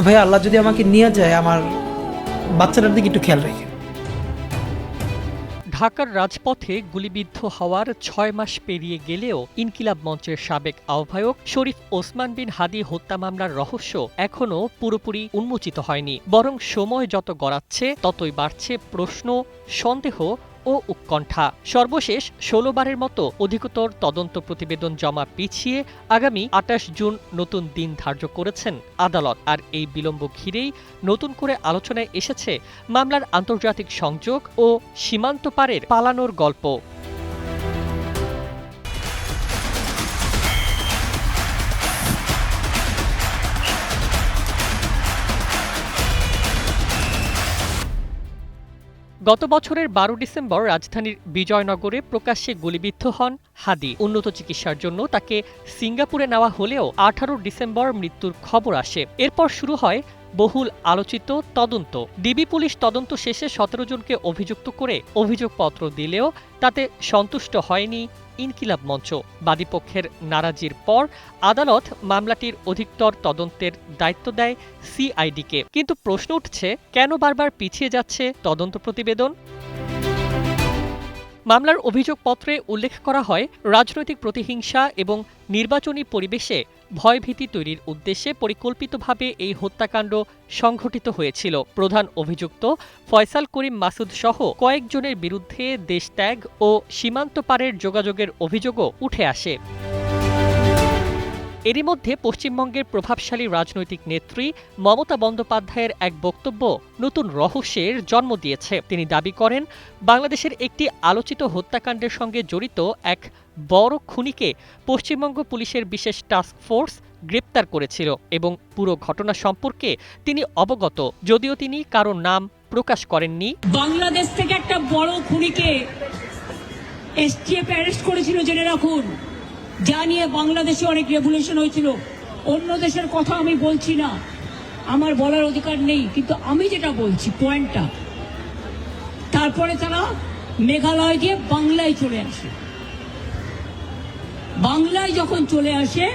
ভাই আল্লাহ যদি আমাকে নিয়ে যায়, আমার বাচ্চাটার দিকে একটু খেয়াল রেখে। ঢাকার রাজপথে গুলিবিদ্ধ হওয়ার ৬ মাস পেরিয়ে গেলেও ইনকিলাব মঞ্চের সাবেক আহ্বায়ক শরীফ ওসমান বিন হাদী হত্যা মামলার রহস্য এখনও পুরোপুরি উন্মোচিত হয়নি, বরং সময় যত গড়াচ্ছে ততই বাড়ছে প্রশ্ন, সন্দেহ ও উৎকণ্ঠা। সর্বশেষ ১৬ বারের মতো অধিকতর তদন্ত প্রতিবেদন জমা পিছিয়ে আগামী ২৮ জুন নতুন দিন ধার্য করেছেন আদালত। আর এই বিলম্ব ঘিরেই নতুন করে আলোচনায় এসেছে মামলার আন্তর্জাতিক সংযোগ ও সীমান্ত পারের পালানোর গল্প। গত বছরের ১২ ডিসেম্বর রাজধানীর বিজয়নগরে প্রকাশ্যে গুলিবিদ্ধ হন হাদী। উন্নত চিকিৎসার জন্য তাকে সিঙ্গাপুরে নেওয়া হলেও ১৮ ডিসেম্বর মৃত্যুর খবর আসে। এরপর শুরু হয় বহুল আলোচিত তদন্ত। ডিবি পুলিশ তদন্ত শেষে ১৭ জনকে অভিযুক্ত করে অভিযোগপত্র দিলেও তাতে সন্তুষ্ট হয়নি ইনকিলাব মঞ্চ। বাদীপক্ষের নারাজির পর আদালত মামলাটির অধিকতর তদন্তের দায়িত্ব দেয় সিআইডিকে। কিন্তু প্রশ্ন উঠছে, কেন বারবার পিছিয়ে যাচ্ছে তদন্ত প্রতিবেদন? মামলার অভিযোগপত্রে উল্লেখ করা হয়, রাজনৈতিক প্রতিহিংসা এবং নির্বাচনী পরিবেশে ভয়ভীতি তৈরির উদ্দেশ্যে পরিকল্পিতভাবে এই হত্যাকাণ্ড সংঘটিত হয়েছিল। প্রধান অভিযুক্ত ফয়সাল করিম মাসুদ সহ কয়েকজনের বিরুদ্ধে দেশত্যাগ ও সীমান্ত পারের যোগাযোগের অভিযোগও উঠে আসে। এরই মধ্যে পশ্চিমবঙ্গের প্রভাবশালী রাজনৈতিক নেত্রী মমতা বন্দ্যোপাধ্যায়ের এক বক্তব্য নতুন রহস্যের জন্ম দিয়েছে। তিনি দাবি করেন, বাংলাদেশের একটি আলোচিত হত্যাকাণ্ডের সঙ্গে জড়িত এক বড় খুনিকে পশ্চিমবঙ্গ পুলিশের বিশেষ টাস্ক ফোর্স গ্রেপ্তার করেছিল এবং পুরো ঘটনা সম্পর্কে তিনি অবগত, যদিও তিনি কারো নাম প্রকাশ করেননি। বাংলাদেশ থেকে একটা বড় খুনিকে এসটিএফ অ্যারেস্ট করেছিল, জেনে রাখুন। যা নিয়ে বাংলাদেশে অনেক রেভলিউশন হয়েছিল। অন্য দেশের কথা আমি বলছি না, আমার বলার অধিকার নেই, কিন্তু আমি যেটা বলছি পয়েন্টটা, তারপরে তারা মেঘালয় দিয়ে বাংলায় চলে আসে। বাংলায় যখন চলে আসে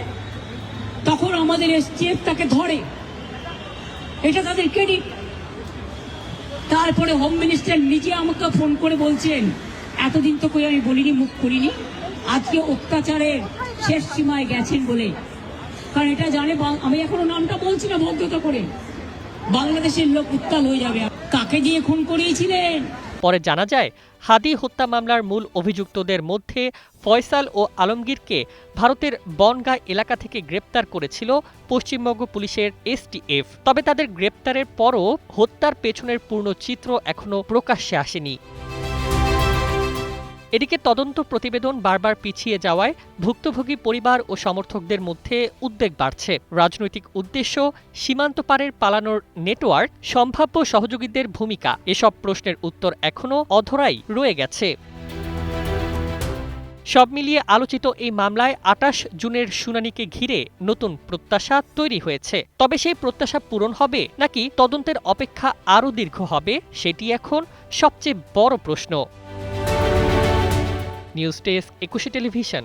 তখন আমাদের এসটিএফ তাকে ধরে, এটা তাদের ক্রেডিট। তারপরে হোম মিনিস্টার নিজে আমাকে ফোন করে বলছেন, এতদিন তো কই আমি বলিনি, মুখ করিনি, আজকে অত্যাচারের শেষ সীমায় গেছেন বলে। কারণ এটা জানে, আমি এখনো নামটা বলছি না ভদ্রতা করে, বাংলাদেশের লোক উত্তাল হয়ে যাবে। কাকে দিয়ে খুন করিয়েছিলেন? পরে জানা যায়, হাদী হত্যা মামলার মূল অভিযুক্তদের মধ্যে ফয়সাল ও আলমগীরকে ভারতের বনগাঁ এলাকা থেকে গ্রেপ্তার করেছিল পশ্চিমবঙ্গ পুলিশের এসটিএফ। তবে তাদের গ্রেপ্তারের পরও হত্যার পেছনের পূর্ণ চিত্র এখনো প্রকাশ্যে আসেনি। এদিকে তদন্ত প্রতিবেদন বারবার পিছিয়ে যাওয়ায় ভুক্তভোগী পরিবার ও সমর্থকদের মধ্যে উদ্বেগ বাড়ছে। রাজনৈতিক উদ্দেশ্য, সীমান্ত পারের পালানোর নেটওয়ার্ক, সম্ভাব্য সহযোগীদের ভূমিকা, এসব প্রশ্নের উত্তর এখনও অধরাই রয়ে গেছে। সব মিলিয়ে আলোচিত এই মামলায় ২৮ জুনের শুনানিকে ঘিরে নতুন প্রত্যাশা তৈরি হয়েছে। তবে সেই প্রত্যাশা পূরণ হবে নাকি তদন্তের অপেক্ষা আরও দীর্ঘ হবে, সেটি এখন সবচেয়ে বড় প্রশ্ন। News desk, ২১ television.